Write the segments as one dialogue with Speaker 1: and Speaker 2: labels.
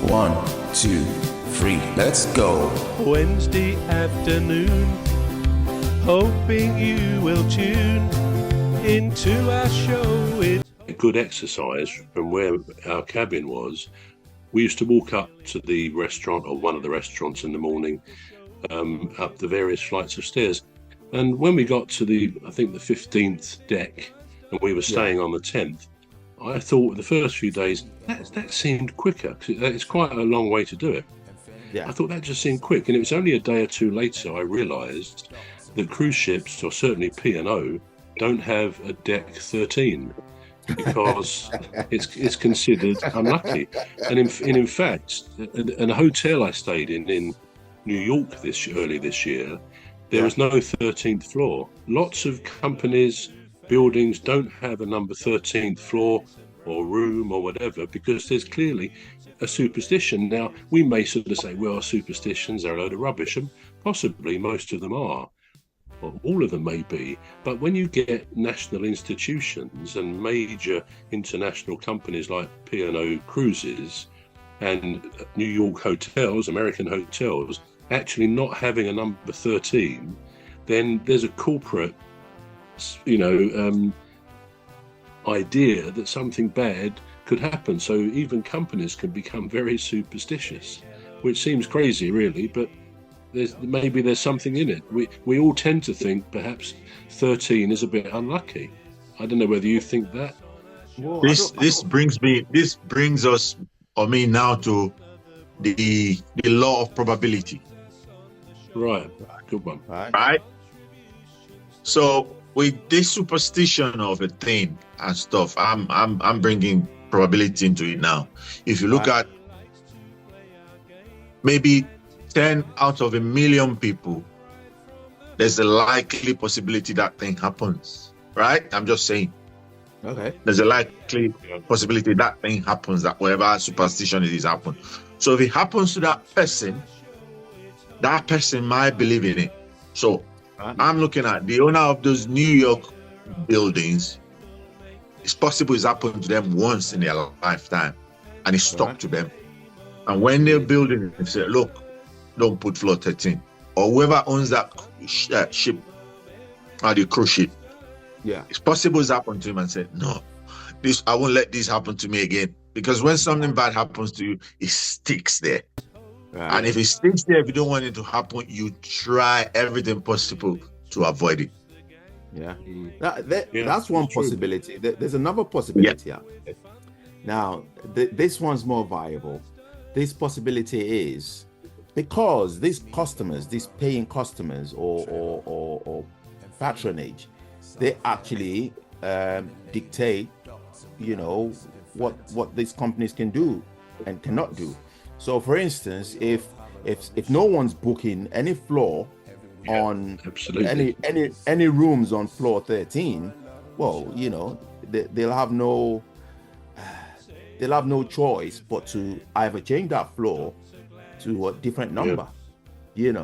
Speaker 1: 1, 2, 3, let's go.
Speaker 2: Wednesday afternoon, hoping you will tune into our show.
Speaker 3: A good exercise from where our cabin was. We used to walk up to the restaurant, or one of the restaurants, in the morning, up the various flights of stairs. And when we got to the 15th deck, and we were staying on the 10th, I thought the first few days that seemed quicker, because it's quite a long way to do it.
Speaker 4: Yeah.
Speaker 3: I thought that just seemed quick, and it was only a day or two later I realised that cruise ships, or certainly P&O, don't have a deck 13 because it's considered unlucky. And in fact, in a hotel I stayed in New York early this year, there was no 13th floor. Lots of companies, buildings don't have a number 13th floor or room or whatever, because there's clearly a superstition. Now, we may sort of say, well, superstitions are a load of rubbish, and possibly most of them are. Well, all of them may be, but when you get national institutions and major international companies like P&O Cruises and New York hotels, American hotels, actually not having a number 13, then there's a corporate, idea that something bad could happen. So even companies can become very superstitious, which seems crazy, really, but there's something in it. We all tend to think perhaps 13 is a bit unlucky. I don't know whether you think that.
Speaker 4: Well,
Speaker 5: This brings us now to the law of probability.
Speaker 3: Right, good one.
Speaker 5: Right? So with this superstition of a thing and stuff, I'm bringing probability into it now. If you look at maybe 10 out of 1 million people, there's a likely possibility that thing happens, right? I'm just saying.
Speaker 4: Okay.
Speaker 5: There's a likely possibility that thing happens, that whatever superstition it is happen. So if it happens to that person might believe in it. So I'm looking at the owner of those New York buildings. It's possible it's happened to them once in their lifetime, and it's stuck to them. And when they're building it, they say, look, don't put floor 13. Or whoever owns that ship, or the cruise ship, it's possible it's happened to him, and said, no, I won't let this happen to me again. Because when something bad happens to you, it sticks there. Right. And if it sticks there, if you don't want it to happen, you try everything possible to avoid it.
Speaker 4: Yeah. That's one possibility. There's another possibility out there. Now, this one's more viable. This possibility is because these customers, these paying customers or patronage, they actually dictate, what these companies can do and cannot do. So, for instance, if no one's booking any floor on any rooms on floor 13, well, they'll have no choice but to either change that floor to a different number. And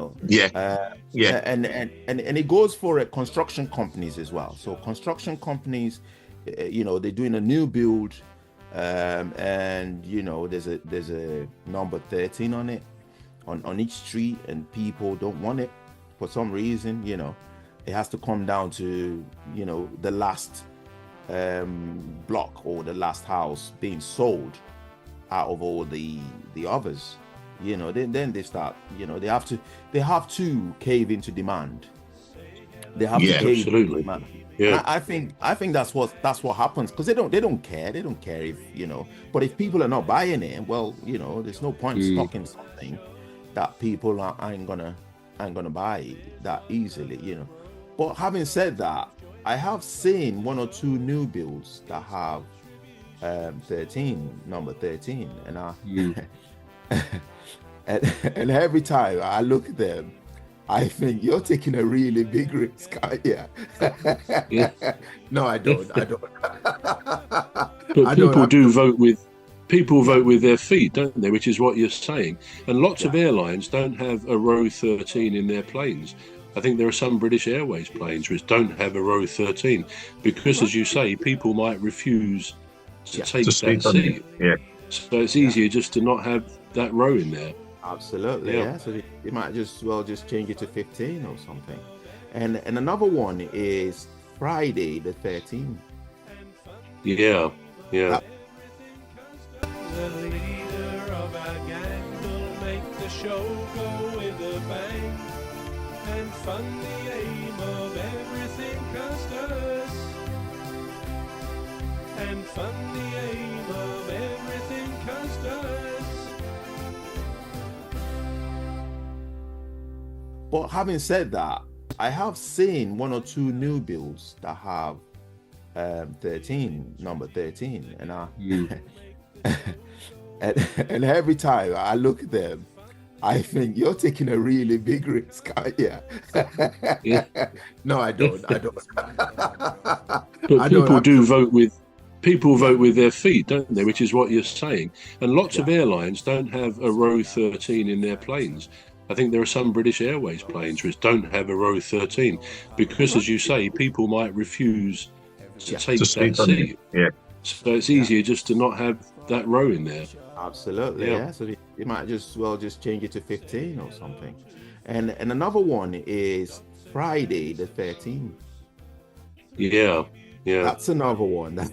Speaker 4: it goes for construction companies as well. So construction companies, they're doing a new build, and there's a number 13 on it on each street, and people don't want it for some reason. It has to come down to the last block or the last house being sold out of all the others. Then they start, they have to cave into demand. They have to cave into demand. Yeah. I think that's what happens, because they don't care if but if people are not buying it, well, there's no point stocking something that people ain't gonna buy that easily, But having said that, I have seen 1 or 2 new builds that have number 13, and and every time I look at them, I think you're taking a really big risk. No, I don't.
Speaker 3: But people vote with their feet, don't they? Which is what you're saying. And lots of airlines don't have a row 13 in their planes. I think there are some British Airways planes which don't have a row 13 because, as you say, people might refuse to take that seat. Yeah. So it's easier just to not have that row in there.
Speaker 4: Absolutely, yeah. So they might just change it to 15 or something. And another one is Friday the 13th.
Speaker 3: Yeah.
Speaker 2: The leader of our gang will make the show go with a bang and fund the aim of everything customers. And fund the aim of everything customers.
Speaker 4: But having said that, I have seen one or two new builds that have 13, number 13, and and every time I look at them, I think you're taking a really big risk. Yeah. No, I don't.
Speaker 3: But people vote with their feet, don't they? Which is what you're saying. And lots of airlines don't have a row 13 in their planes. I think there are some British Airways planes which don't have a row 13 because, as you say, people might refuse to take that seat.
Speaker 5: Yeah.
Speaker 3: So it's easier just to not have that row in there.
Speaker 4: Absolutely, yeah. So you might just change it to 15 or something. And another one is Friday the 13th.
Speaker 3: Yeah.
Speaker 4: That's another one that,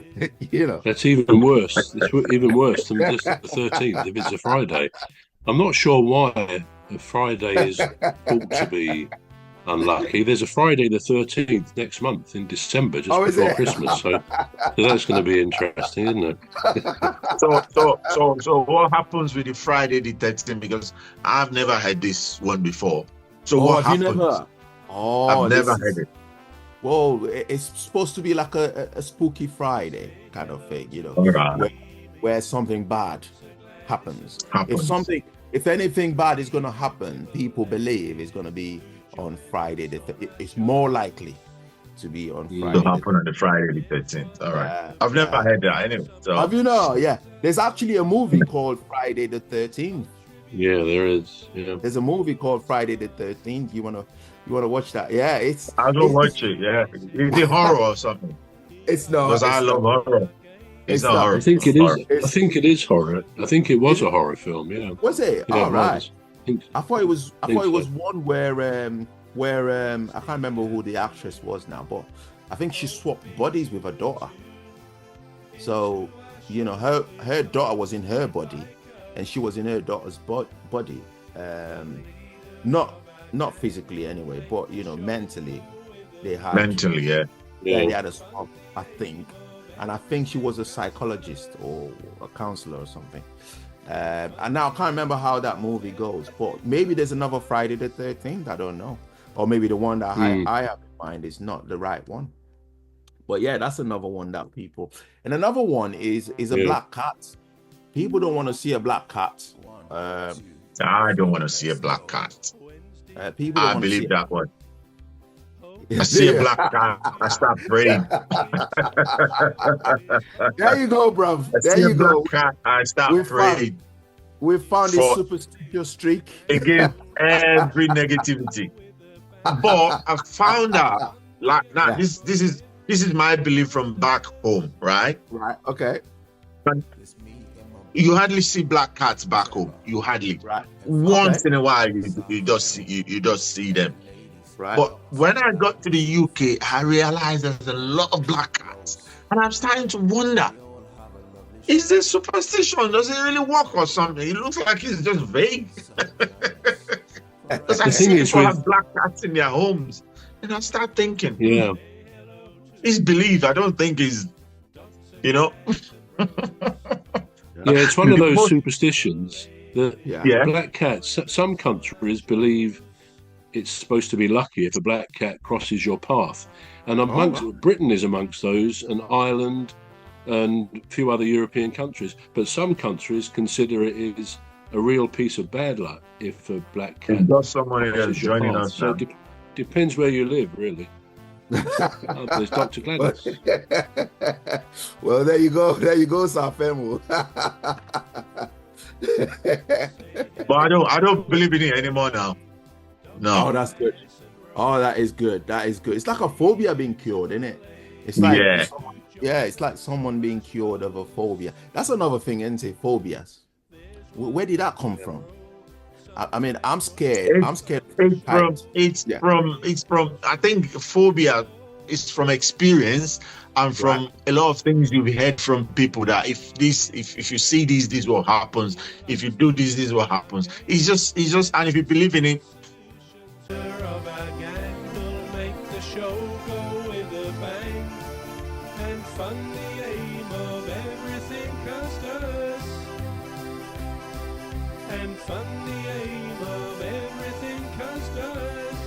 Speaker 3: That's even worse. It's even worse than just the 13th if it's a Friday. I'm not sure why a Friday is thought to be unlucky. There's a Friday the 13th next month in December, just before Christmas. So that's going to be interesting, isn't it?
Speaker 5: So what happens with the Friday the 13th? Because I've never had this one before. So what happens?
Speaker 4: You never?
Speaker 5: I've never had it.
Speaker 4: Well, it's supposed to be like a spooky Friday kind of thing,
Speaker 5: Right.
Speaker 4: where something bad happens. If anything bad is going to happen, people believe it's going to be on Friday. It's more likely to be on Friday.
Speaker 5: To happen on the Friday the 13th. All right. I've never had that anyway. So.
Speaker 4: Have you know? Yeah. There's actually a movie called Friday the 13th.
Speaker 3: Yeah, there is. Yeah.
Speaker 4: There's a movie called Friday the 13th. You wanna watch that? Yeah,
Speaker 5: I'll go watch it. Yeah, is it horror or something?
Speaker 4: It's not.
Speaker 5: Because I love horror. It's not horror.
Speaker 3: I think it is. I think it is horror. I think it was a horror film. Yeah.
Speaker 4: Was it?
Speaker 3: Yeah,
Speaker 4: All right.
Speaker 3: I
Speaker 4: thought it was. I thought it was one where I can't remember who the actress was now, but I think she swapped bodies with her daughter. So her daughter was in her body, and she was in her daughter's body. Not physically anyway, but mentally, they had they had a swap, I think, and I think she was a psychologist or a counselor or something. And now I can't remember how that movie goes, but maybe there's another Friday the 13th. I don't know, or maybe the one that I have in mind is not the right one. But yeah, that's another one that people. And another one is a black cat. People don't want to see a black cat.
Speaker 5: I don't want to see a black cat.
Speaker 4: People.
Speaker 5: I believe that one. I see a black cat, I start praying.
Speaker 4: There you go, bruv.
Speaker 5: There you go. Cat, I start praying.
Speaker 4: We found this superstitious streak
Speaker 5: against every negativity. But I found out, this is my belief from back home, right?
Speaker 4: Right. Okay.
Speaker 5: You hardly see black cats back home. You hardly.
Speaker 4: Right.
Speaker 5: Once in a while, you just see them.
Speaker 4: Right.
Speaker 5: But when I got to the UK, I realized there's a lot of black cats, and I'm starting to wonder: is this superstition? Does it really work or something? It looks like it's just vague. Because I see people have black cats in their homes, and I start thinking, it's belief. I don't think it's,
Speaker 3: Yeah, it's one of those superstitions that black cats. Some countries believe it's supposed to be lucky if a black cat crosses your path, and Britain is amongst those, and Ireland, and a few other European countries. But some countries consider it is a real piece of bad luck if a black cat.
Speaker 5: There's someone that's joining us.
Speaker 3: So depends where you live, really. There's Dr. GLADYS.
Speaker 4: Well, there you go, Sir Femi.
Speaker 5: But I don't believe in it anymore now. No.
Speaker 4: Oh, that's good. Oh, that is good. It's like a phobia being cured, isn't it? It's like it's like someone being cured of a phobia. That's another thing, isn't it? Phobias. Where did that come from? I mean, I'm scared. I'm scared.
Speaker 5: It's from. I think phobia is from experience and from a lot of things you've heard from people that if you see this is what happens. If you do this is what happens. It's just, and if you believe in it.
Speaker 2: Of our gang will make the show go with a bang and fund the aim of everything Custis and fund the aim of everything Custis.